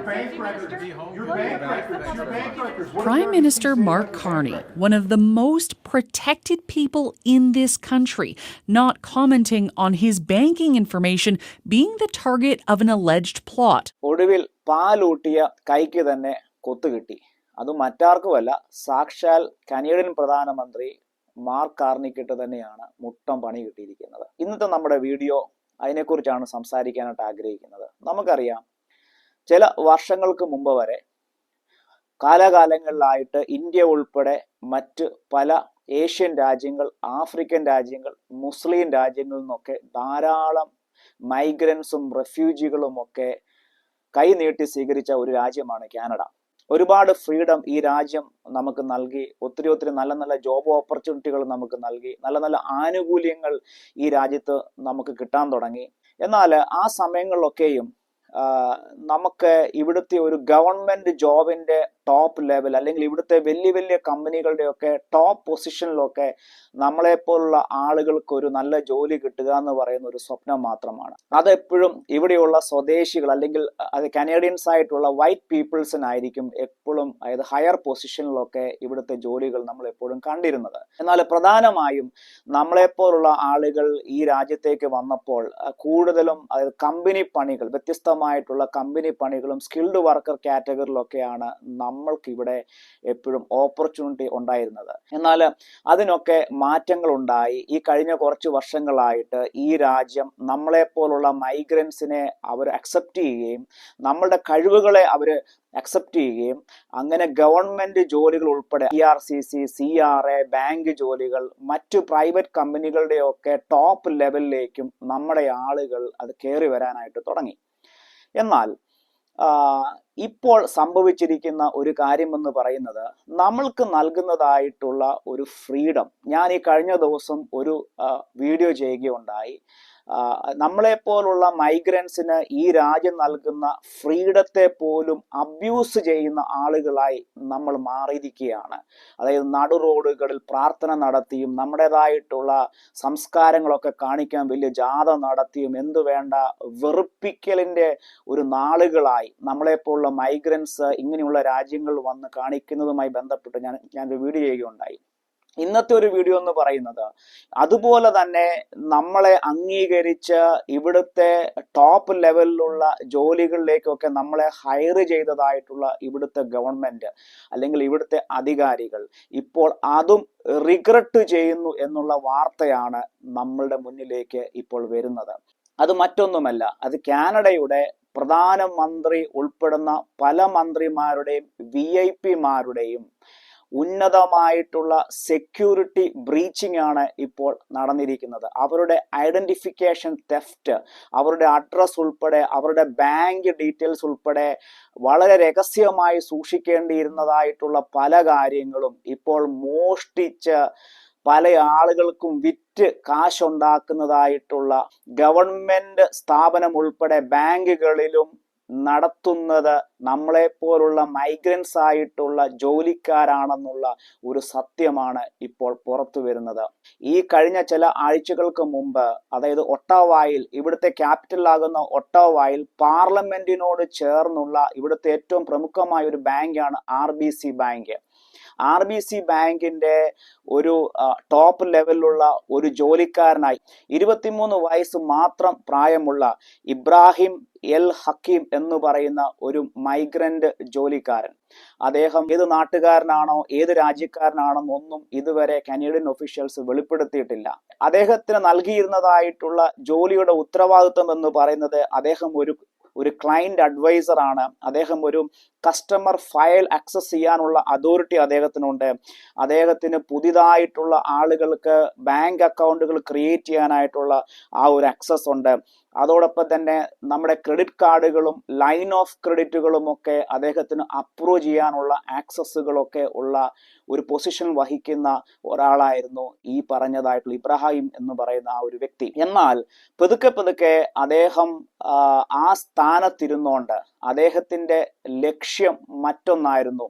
bank records. Your bank records. Your bank records. Prime Minister Mark Carney, one of the most protected people in this country, not commenting on his banking information being the target of an alleged plot. ഒടുവിൽ പാലൂട്ടിയ കൈക്ക് തന്നെ കൊത്തുകിട്ടി. അത് മറ്റാർക്കുമല്ല, സാക്ഷാൽ Canadian പ്രധാനമന്ത്രി mark കാർണിക്കിട്ട് തന്നെയാണ് മുട്ടം പണി കിട്ടിയിരിക്കുന്നത്. ഇന്നത്തെ നമ്മുടെ വീഡിയോ അതിനെക്കുറിച്ചാണ് സംസാരിക്കാനായിട്ട് ആഗ്രഹിക്കുന്നത്. നമുക്കറിയാം, ചില വർഷങ്ങൾക്ക് മുമ്പ് വരെ കാലാകാലങ്ങളിലായിട്ട് ഇന്ത്യ ഉൾപ്പെടെ മറ്റ് പല ഏഷ്യൻ രാജ്യങ്ങൾ, ആഫ്രിക്കൻ രാജ്യങ്ങൾ, മുസ്ലിം രാജ്യങ്ങളിൽ നിന്നൊക്കെ ധാരാളം മൈഗ്രൻസും റെഫ്യൂജികളും ഒക്കെ കൈനീട്ടി സ്വീകരിച്ച ഒരു രാജ്യമാണ് കാനഡ. ഒരുപാട് ഫ്രീഡം ഈ രാജ്യം നമുക്ക് നൽകി, ഒത്തിരി നല്ല നല്ല ജോബ് ഓപ്പർച്യൂണിറ്റികൾ നമുക്ക് നൽകി, നല്ല നല്ല ആനുകൂല്യങ്ങൾ ഈ രാജ്യത്ത് നമുക്ക് കിട്ടാൻ തുടങ്ങി. എന്നാൽ ആ സമയങ്ങളിലൊക്കെയും നമുക്ക് ഇവിടുത്തെ ഒരു ഗവൺമെന്റ് ജോബിന്റെ ടോപ്പ് ലെവൽ, അല്ലെങ്കിൽ ഇവിടുത്തെ വലിയ വലിയ കമ്പനികളുടെയൊക്കെ ടോപ്പ് പൊസിഷനിലൊക്കെ നമ്മളെപ്പോലുള്ള ആളുകൾക്ക് ഒരു നല്ല ജോലി കിട്ടുക എന്ന് പറയുന്ന ഒരു സ്വപ്നം മാത്രമാണ്. അതെപ്പോഴും ഇവിടെയുള്ള സ്വദേശികൾ, അല്ലെങ്കിൽ അത് കനേഡിയൻസ് ആയിട്ടുള്ള വൈറ്റ് പീപ്പിൾസിനായിരിക്കും എപ്പോഴും, അതായത് ഹയർ പൊസിഷനിലൊക്കെ ഇവിടുത്തെ ജോലികൾ നമ്മൾ എപ്പോഴും കണ്ടിരുന്നത്. എന്നാൽ പ്രധാനമായും നമ്മളെപ്പോലുള്ള ആളുകൾ ഈ രാജ്യത്തേക്ക് വന്നപ്പോൾ കൂടുതലും അതായത് കമ്പനി പണികൾ, വ്യത്യസ്തമായിട്ടുള്ള കമ്പനി പണികളും സ്കിൽഡ് വർക്കർ കാറ്റഗറിയിലൊക്കെയാണ് നമ്മൾക്ക് ഇവിടെ എപ്പോഴും ഓപ്പർച്യൂണിറ്റി ഉണ്ടായിരുന്നത്. എന്നാൽ അതിനൊക്കെ മാറ്റങ്ങൾ ഉണ്ടായി. ഈ കഴിഞ്ഞ കുറച്ച് വർഷങ്ങളായിട്ട് ഈ രാജ്യം നമ്മളെപ്പോലുള്ള മൈഗ്രൻസിനെ അവർ അക്സെപ്റ്റ് ചെയ്യുകയും നമ്മളുടെ കഴിവുകളെ അവർ അക്സെപ്റ്റ് ചെയ്യുകയും അങ്ങനെ ഗവൺമെന്റ് ജോലികൾ ഉൾപ്പെടെ ERCC, CRA, ബാങ്ക് ജോലികൾ, മറ്റു പ്രൈവറ്റ് കമ്പനികളുടെയൊക്കെ ടോപ്പ് ലെവലിലേക്കും നമ്മുടെ ആളുകൾ അത് കയറി വരാനായിട്ട് തുടങ്ങി. എന്നാൽ ഇപ്പോൾ സംഭവിച്ചിരിക്കുന്ന ഒരു കാര്യമെന്ന് പറയുന്നത്, നമ്മൾക്ക് നൽകുന്നതായിട്ടുള്ള ഒരു ഫ്രീഡം. ഞാൻ ഈ കഴിഞ്ഞ ദിവസം ഒരു വീഡിയോ ചെയ്യുകയുണ്ടായി. നമ്മളെപ്പോലുള്ള മൈഗ്രൻസിന് ഈ രാജ്യം നൽകുന്ന ഫ്രീഡത്തെ പോലും അബ്യൂസ് ചെയ്യുന്ന ആളുകളായി നമ്മൾ മാറിയിരിക്കുകയാണ്. അതായത് നടു റോഡുകളിൽ പ്രാർത്ഥന നടത്തിയും നമ്മുടേതായിട്ടുള്ള സംസ്കാരങ്ങളൊക്കെ കാണിക്കാൻ വലിയ ജാഥ നടത്തിയും എന്തു വേണ്ട വെറുപ്പിക്കലിൻ്റെ ഒരു നാളുകളായി നമ്മളെപ്പോലുള്ള മൈഗ്രൻസ് ഇങ്ങനെയുള്ള രാജ്യങ്ങളിൽ വന്ന് കാണിക്കുന്നതുമായി ബന്ധപ്പെട്ട് ഞാനൊരു വീഡിയോ ചെയ്യുകയുണ്ടായി. ഇന്നത്തെ ഒരു വീഡിയോ എന്ന് പറയുന്നത്, അതുപോലെ തന്നെ നമ്മളെ അംഗീകരിച്ച് ഇവിടുത്തെ ടോപ്പ് ലെവലിലുള്ള ജോലികളിലേക്കൊക്കെ നമ്മളെ ഹയർ ചെയ്തതായിട്ടുള്ള ഇവിടുത്തെ ഗവൺമെന്റ് അല്ലെങ്കിൽ ഇവിടുത്തെ അധികാരികൾ ഇപ്പോൾ അതും റിഗ്രറ്റ് ചെയ്യുന്നു എന്നുള്ള വാർത്തയാണ് നമ്മളുടെ മുന്നിലേക്ക് ഇപ്പോൾ വരുന്നത്. അത് മറ്റൊന്നുമല്ല, അത് കാനഡയുടെ പ്രധാനമന്ത്രി ഉൾപ്പെടുന്ന പല മന്ത്രിമാരുടെയും VIP-മാരുടെയും ഉന്നതമായിട്ടുള്ള സെക്യൂരിറ്റി ബ്രീച്ചിങ് ആണ് ഇപ്പോൾ നടന്നിരിക്കുന്നത്. അവരുടെ ഐഡന്റിഫിക്കേഷൻ തെഫ്റ്റ്, അവരുടെ അഡ്രസ് ഉൾപ്പെടെ, അവരുടെ ബാങ്ക് ഡീറ്റെയിൽസ് ഉൾപ്പെടെ വളരെ രഹസ്യമായി സൂക്ഷിക്കേണ്ടിയിരുന്നതായിട്ടുള്ള പല കാര്യങ്ങളും ഇപ്പോൾ മോഷ്ടിച്ച് പല ആളുകൾക്കും വിറ്റ് കാശുണ്ടാക്കുന്നതായിട്ടുള്ള ഗവൺമെന്റ് സ്ഥാപനം ഉൾപ്പെടെ ബാങ്കുകളിലും നടത്തുന്നത് നമ്മളെപ്പോലുള്ള മൈഗ്രൻസ് ആയിട്ടുള്ള ജോലിക്കാരാണെന്നുള്ള ഒരു സത്യമാണ് ഇപ്പോൾ പുറത്തു വരുന്നത്. ഈ കഴിഞ്ഞ ചില ആഴ്ചകൾക്ക് മുമ്പ്, അതായത് ഒട്ടാവായിൽ, ഇവിടുത്തെ ക്യാപിറ്റലാകുന്ന ഒട്ടാവായിൽ പാർലമെന്റിനോട് ചേർന്നുള്ള ഇവിടുത്തെ ഏറ്റവും പ്രമുഖമായ ഒരു ബാങ്കാണ് RBC ബാങ്ക്. RBC ബാങ്കിന്റെ ഒരു ടോപ്പ് ലെവലിലുള്ള ഒരു ജോലിക്കാരനായി 23 വയസ്സ് മാത്രം പ്രായമുള്ള ഇബ്രാഹിം എൽ ഹക്കീം എന്ന് പറയുന്ന ഒരു മൈഗ്രന്റ് ജോലിക്കാരൻ. അദ്ദേഹം ഏത് നാട്ടുകാരനാണോ ഏത് രാജ്യക്കാരനാണെന്നൊന്നും ഇതുവരെ കനേഡിയൻ ഒഫീഷ്യൽസ് വെളിപ്പെടുത്തിയിട്ടില്ല. അദ്ദേഹത്തിന് നൽകിയിരുന്നതായിട്ടുള്ള ജോലിയുടെ ഉത്തരവാദിത്വം എന്ന് പറയുന്നത്, അദ്ദേഹം ഒരു ക്ലയന്റ് അഡ്വൈസർ ആണ്. അദ്ദേഹം ഒരു കസ്റ്റമർ ഫയൽ ആക്സസ് ചെയ്യാനുള്ള അതോറിറ്റി അദ്ദേഹത്തിനുണ്ട്. അദ്ദേഹത്തിന് പുതിയതായിട്ടുള്ള ആളുകൾക്ക് ബാങ്ക് അക്കൗണ്ടുകൾ ക്രിയേറ്റ് ചെയ്യാനായിട്ടുള്ള ആ ഒരു ആക്സസ് ഉണ്ട്. അതോടൊപ്പം തന്നെ നമ്മുടെ ക്രെഡിറ്റ് കാർഡുകളും ലൈൻ ഓഫ് ക്രെഡിറ്റുകളും ഒക്കെ അദ്ദേഹത്തിന് അപ്രൂവ് ചെയ്യാനുള്ള ആക്സസുകളൊക്കെ ഉള്ള ഒരു പൊസിഷൻ വഹിക്കുന്ന ഒരാളായിരുന്നു ഈ പറഞ്ഞതായിട്ടുള്ള ഇബ്രാഹിം എന്ന് പറയുന്ന ആ ഒരു വ്യക്തി. എന്നാൽ പതുക്കെ അദ്ദേഹം ആ സ്ഥാനത്തിരുന്നോണ്ട് അദ്ദേഹത്തിന്റെ ലക്ഷ്യം മറ്റൊന്നായിരുന്നു.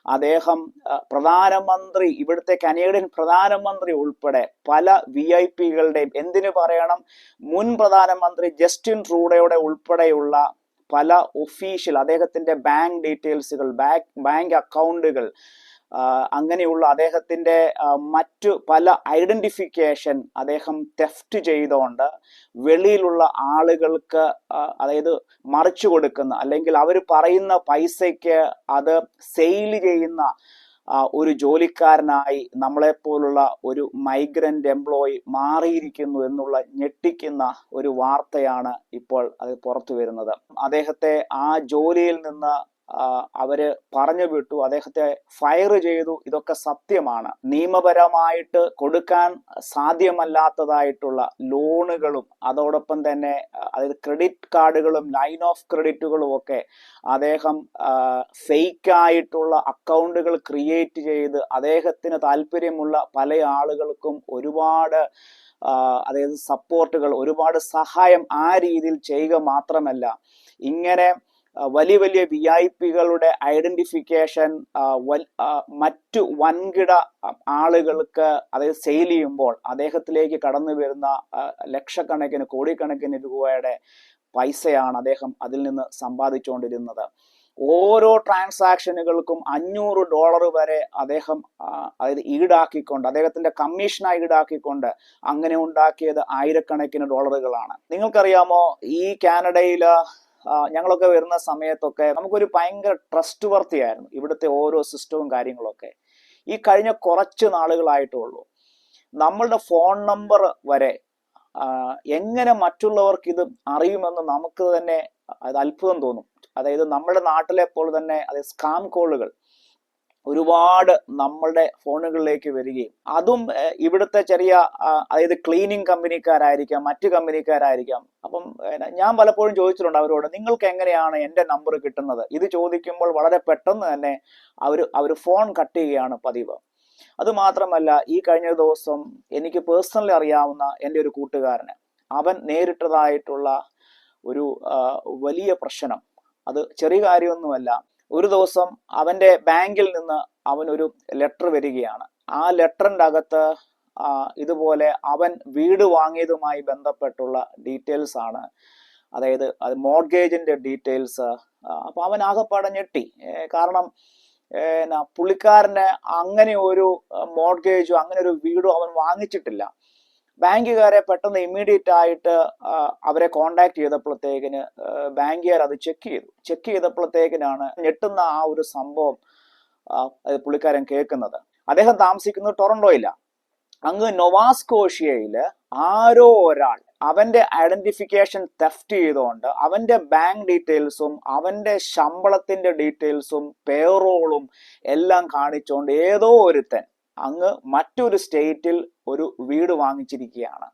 അദ്ദേഹം പ്രധാനമന്ത്രി, ഇവിടുത്തെ കനേഡിയൻ പ്രധാനമന്ത്രി ഉൾപ്പെടെ പല VIP-കളുടെയും, എന്തിനു പറയണം, മുൻ പ്രധാനമന്ത്രി ജസ്റ്റിൻ ട്രൂഡോയുടെ ഉൾപ്പെടെയുള്ള പല ഒഫീഷ്യൽ അദ്ദേഹത്തിൻ്റെ ബാങ്ക് ഡീറ്റെയിൽസുകൾ, ബാങ്ക് അക്കൗണ്ടുകൾ, അങ്ങനെയുള്ള അദ്ദേഹത്തിൻ്റെ മറ്റു പല ഐഡന്റിഫിക്കേഷൻ അദ്ദേഹം തെഫ്റ്റ് ചെയ്തുകൊണ്ട് വെളിയിലുള്ള ആളുകൾക്ക് അതായത് മറിച്ചു കൊടുക്കുന്ന, അല്ലെങ്കിൽ അവർ പറയുന്ന പൈസയ്ക്ക് അത് സെയിൽ ചെയ്യുന്ന ഒരു ജോലിക്കാരനായി നമ്മളെപ്പോലുള്ള ഒരു മൈഗ്രൻ്റ് എംപ്ലോയി മാറിയിരിക്കുന്നു എന്നുള്ള ഞെട്ടിക്കുന്ന ഒരു വാർത്തയാണ് ഇപ്പോൾ അത് പുറത്തു വരുന്നത്. അദ്ദേഹത്തെ ആ ജോലിയിൽ നിന്ന് അവര് പറഞ്ഞു വിട്ടു, അദ്ദേഹത്തെ ഫയർ ചെയ്തു. ഇതൊക്കെ സത്യമാണ്. നിയമപരമായിട്ട് കൊടുക്കാൻ സാധ്യമല്ലാത്തതായിട്ടുള്ള ലോണുകളും അതോടൊപ്പം തന്നെ അതായത് ക്രെഡിറ്റ് കാർഡുകളും ലൈൻ ഓഫ് ക്രെഡിറ്റുകളും ഒക്കെ അദ്ദേഹം ഫേക്കായിട്ടുള്ള അക്കൗണ്ടുകൾ ക്രിയേറ്റ് ചെയ്ത് അദ്ദേഹത്തിന് താല്പര്യമുള്ള പല ആളുകൾക്കും ഒരുപാട് അതായത് സപ്പോർട്ടുകൾ, ഒരുപാട് സഹായം ആ രീതിയിൽ ചെയ്യുക മാത്രമല്ല, ഇങ്ങനെ വലിയ വലിയ VIP-കളുടെ ഐഡന്റിഫിക്കേഷൻ മറ്റു വൻകിട ആളുകൾക്ക് അതായത് സെയിൽ ചെയ്യുമ്പോൾ അദ്ദേഹത്തിലേക്ക് കടന്നു വരുന്ന ലക്ഷക്കണക്കിന് കോടിക്കണക്കിന് രൂപയുടെ പൈസയാണ് അദ്ദേഹം അതിൽ നിന്ന് സമ്പാദിച്ചുകൊണ്ടിരുന്നത്. ഓരോ ട്രാൻസാക്ഷനുകൾക്കും $500 വരെ അദ്ദേഹം അതായത് ഈടാക്കിക്കൊണ്ട്, അദ്ദേഹത്തിന്റെ കമ്മീഷനായി ഈടാക്കിക്കൊണ്ട് അങ്ങനെ ഉണ്ടാക്കിയത് ആയിരക്കണക്കിന് ഡോളറുകളാണ്. നിങ്ങൾക്കറിയാമോ, ഈ കാനഡയിൽ ഞങ്ങളൊക്കെ വരുന്ന സമയത്തൊക്കെ നമുക്കൊരു ഭയങ്കര ട്രസ്റ്റ് വർത്തിയായിരുന്നു ഇവിടുത്തെ ഓരോ സിസ്റ്റവും കാര്യങ്ങളൊക്കെ. ഈ കഴിഞ്ഞ കുറച്ച് നാളുകളായിട്ടുള്ളൂ നമ്മളുടെ ഫോൺ നമ്പർ വരെ എങ്ങനെ മറ്റുള്ളവർക്ക് ഇത് അറിയുമെന്ന് നമുക്ക് തന്നെ അത് അത്ഭുതം തോന്നും. അതായത് നമ്മുടെ നാട്ടിലെ പോലെ തന്നെ അതായത് സ്കാം കോളുകൾ ഒരുപാട് നമ്മളുടെ ഫോണുകളിലേക്ക് വരികയും, അതും ഇവിടുത്തെ ചെറിയ അതായത് ക്ലീനിങ് കമ്പനിക്കാരായിരിക്കാം, മറ്റു കമ്പനിക്കാരായിരിക്കാം. അപ്പം ഞാൻ പലപ്പോഴും ചോദിച്ചിട്ടുണ്ട് അവരോട്, നിങ്ങൾക്ക് എങ്ങനെയാണ് എൻ്റെ നമ്പർ കിട്ടുന്നത്? ഇത് ചോദിക്കുമ്പോൾ വളരെ പെട്ടെന്ന് തന്നെ അവർ ഫോൺ കട്ട് ചെയ്യുകയാണ് പതിവ്. അതുമാത്രമല്ല, ഈ കഴിഞ്ഞ ദിവസം എനിക്ക് പേഴ്സണലി അറിയാവുന്ന എൻ്റെ ഒരു കൂട്ടുകാരന് അവൻ നേരിട്ടതായിട്ടുള്ള ഒരു വലിയ പ്രശ്നം, അത് ചെറിയ കാര്യമൊന്നുമല്ല. ഒരു ദിവസം അവൻ്റെ ബാങ്കിൽ നിന്ന് അവനൊരു ലെറ്റർ വരികയാണ്. ആ ലെറ്ററിൻ്റെ അകത്ത് ഇതുപോലെ അവൻ വീട് വാങ്ങിയതുമായി ബന്ധപ്പെട്ടുള്ള ഡീറ്റെയിൽസ് ആണ്, അതായത് അത് മോർഗേജിൻ്റെ ഡീറ്റെയിൽസ്. അപ്പോൾ അവൻ ആകെപ്പാടെ ഞെട്ടി. കാരണം പുള്ളിക്കാരന് അങ്ങനെ ഒരു മോർഗേജോ അങ്ങനെ ഒരു വീടോ അവൻ വാങ്ങിച്ചിട്ടില്ല. ബാങ്കുകാരെ പെട്ടെന്ന് ഇമ്മീഡിയറ്റ് ആയിട്ട് അവരെ കോണ്ടാക്ട് ചെയ്തപ്പോഴത്തേക്കിന് ബാങ്കുകാർ അത് ചെക്ക് ചെയ്തപ്പോഴത്തേക്കിനാണ് ഞെട്ടുന്ന ആ ഒരു സംഭവം പുള്ളിക്കാരൻ കേൾക്കുന്നത്. അദ്ദേഹം താമസിക്കുന്നത് ടൊറന്റോയിലാണ്. അങ്ങ് നൊവാസ്കോഷ്യയില് ആരോ ഒരാൾ അവന്റെ ഐഡന്റിഫിക്കേഷൻ തെഫ്റ്റ് ചെയ്തുകൊണ്ട് അവന്റെ ബാങ്ക് ഡീറ്റെയിൽസും അവന്റെ ശമ്പളത്തിന്റെ ഡീറ്റെയിൽസും പേറോളും എല്ലാം കാണിച്ചുകൊണ്ട് ഏതോ ഒരുത്തൻ അങ്ങ് മറ്റൊരു സ്റ്റേറ്റിൽ ഒരു വീട് വാങ്ങിച്ചിരിക്കുകയാണ്.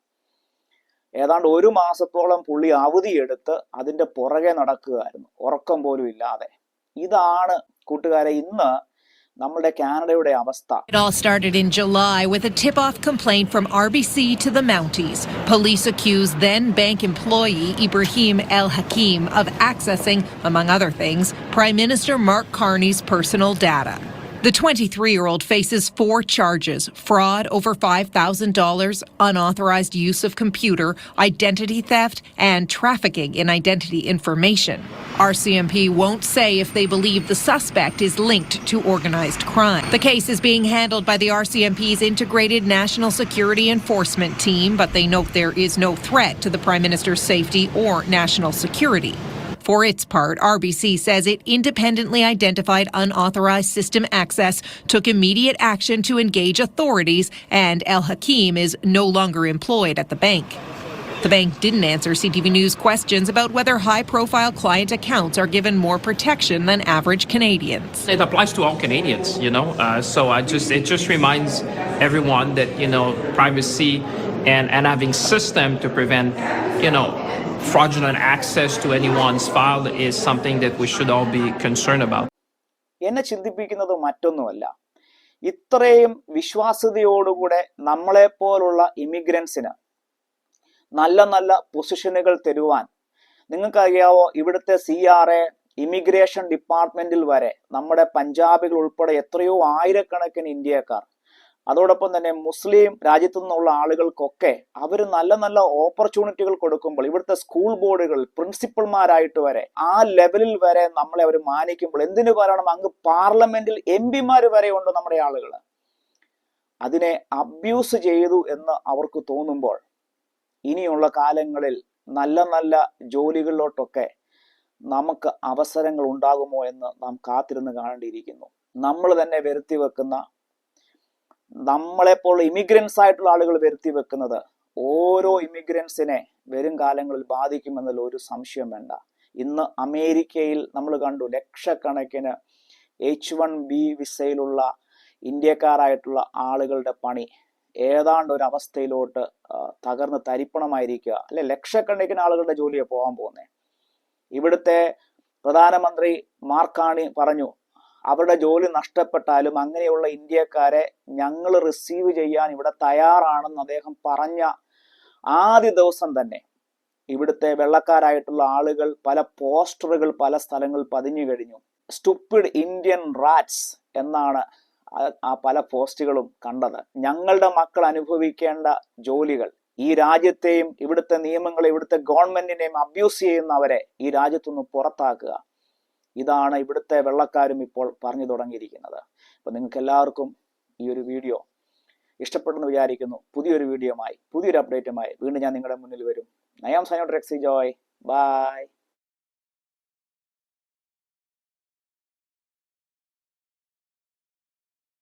ഏതാണ്ട് 1 മാസത്തോളം പുള്ളി അവധിയെടുത്ത് അതിന്റെ പുറകെ നടക്കുകയായിരുന്നു, ഉറക്കം പോലും ഇല്ലാതെ. ഇതാണ് കൂട്ടുകാരെ ഇന്ന് നമ്മുടെ കാനഡയുടെ അവസ്ഥ. It all started in July with a tip-off complaint from RBC to the Mounties. Police accused then bank employee Ibrahim El Hakim of accessing, among other things, Prime Minister Mark Carney's personal data. The 23-year-old faces 4 charges: fraud over $5,000, unauthorized use of computer, identity theft, and trafficking in identity information. RCMP won't say if they believe the suspect is linked to organized crime. The case is being handled by the RCMP's Integrated National Security Enforcement Team, but they note there is no threat to the Prime Minister's safety or national security. For its part, RBC says it independently identified unauthorized system access, took immediate action to engage authorities, and El Hakim is no longer employed at the bank. The bank didn't answer CTV News questions about whether high-profile client accounts are given more protection than average Canadians. It applies to all Canadians, so it just reminds everyone that, privacy and having system to prevent, fraudulent access to anyone's file is something that we should all be concerned about. എന്നെ ചിന്തിപ്പിക്കുന്നത് മറ്റൊന്നുമല്ല, ഇത്രയും വിശ്വാസ്യതയോടുകൂടെ നമ്മളെപ്പോലുള്ള ഇമിഗ്രൻസിന് നല്ല നല്ല പൊസിഷനുകൾ തരുവാൻ, നിങ്ങൾക്കറിയാവോ, ഇവിടുത്തെ CRA immigration ഡിപ്പാർട്ട്മെന്റിൽ വരെ നമ്മുടെ പഞ്ചാബികൾ ഉൾപ്പെടെ എത്രയോ ആയിരക്കണക്കിന് ഇന്ത്യക്കാർ അതോടൊപ്പം തന്നെ മുസ്ലിം രാജ്യത്തു നിന്നുള്ള ആളുകൾക്കൊക്കെ അവർ നല്ല നല്ല ഓപ്പർച്യൂണിറ്റികൾ കൊടുക്കുമ്പോൾ, ഇവിടുത്തെ സ്കൂൾ ബോർഡുകൾ പ്രിൻസിപ്പൽമാരായിട്ട് വരെ ആ ലെവലിൽ വരെ നമ്മളെ അവർ മാനിക്കുമ്പോൾ, എന്തിനു പറയണം, അങ്ങ് പാർലമെന്റിൽ MP വരെ ഉണ്ട് നമ്മുടെ ആളുകൾ. അതിനെ അബ്യൂസ് ചെയ്തു എന്ന് അവർക്ക് തോന്നുമ്പോൾ ഇനിയുള്ള കാലങ്ങളിൽ നല്ല നല്ല ജോലികളിലോട്ടൊക്കെ നമുക്ക് അവസരങ്ങൾ ഉണ്ടാകുമോ എന്ന് നാം കാത്തിരുന്ന് കാണേണ്ടിയിരിക്കുന്നു. നമ്മൾ തന്നെ വരുത്തി വെക്കുന്ന, നമ്മളെപ്പോൾ ഇമിഗ്രൻസ് ആയിട്ടുള്ള ആളുകൾ വരുത്തി വെക്കുന്നത് ഓരോ ഇമിഗ്രൻസിനെ വരും കാലങ്ങളിൽ ബാധിക്കുമെന്നുള്ള ഒരു സംശയം വേണ്ട. ഇന്ന് അമേരിക്കയിൽ നമ്മൾ കണ്ടു ലക്ഷക്കണക്കിന് H1B വിസയിലുള്ള ഇന്ത്യക്കാരായിട്ടുള്ള ആളുകളുടെ പണി ഏതാണ്ട് ഒരു അവസ്ഥയിലോട്ട് തകർന്ന് തരിപ്പണമായിരിക്കുക, അല്ലെ? ലക്ഷക്കണക്കിന് ആളുകളുടെ ജോലിയെ പോകാൻ പോകുന്നത്. ഇവിടുത്തെ പ്രധാനമന്ത്രി മാർക്കാണി പറഞ്ഞു, അവരുടെ ജോലി നഷ്ടപ്പെട്ടാലും അങ്ങനെയുള്ള ഇന്ത്യക്കാരെ ഞങ്ങൾ റിസീവ് ചെയ്യാൻ ഇവിടെ തയ്യാറാണെന്ന് അദ്ദേഹം പറഞ്ഞ ആദ്യ ദിവസം തന്നെ ഇവിടുത്തെ വെള്ളക്കാരായിട്ടുള്ള ആളുകൾ പല പോസ്റ്ററുകൾ പല സ്ഥലങ്ങളിൽ പതിഞ്ഞു കഴിഞ്ഞു. സ്റ്റുപ്പിഡ് ഇന്ത്യൻ റാറ്റ്സ് എന്നാണ് ആ പല പോസ്റ്റുകളും കണ്ടത്. ഞങ്ങളുടെ മക്കൾ അനുഭവിക്കേണ്ട ജോലികൾ, ഈ രാജ്യത്തെയും ഇവിടുത്തെ നിയമങ്ങളെ ഇവിടുത്തെ ഗവൺമെന്റിനെയും അബ്യൂസ് ചെയ്യുന്നവരെ ഈ രാജ്യത്തുനിന്ന് പുറത്താക്കുക. ഇതാണ് ഇവിടുത്തെ വെള്ളക്കാരും ഇപ്പോൾ പറഞ്ഞു തുടങ്ങിയിരിക്കുന്നത്. അപ്പൊ നിങ്ങൾക്ക് എല്ലാവർക്കും ഈ ഒരു വീഡിയോ ഇഷ്ടപ്പെട്ടെന്ന് വിചാരിക്കുന്നു. പുതിയൊരു വീഡിയോയുമായി പുതിയൊരു അപ്ഡേറ്റുമായി വീണ്ടും ഞാൻ നിങ്ങളുടെ മുന്നിൽ വരും. I am Sanjay Rexy Joy. Bye.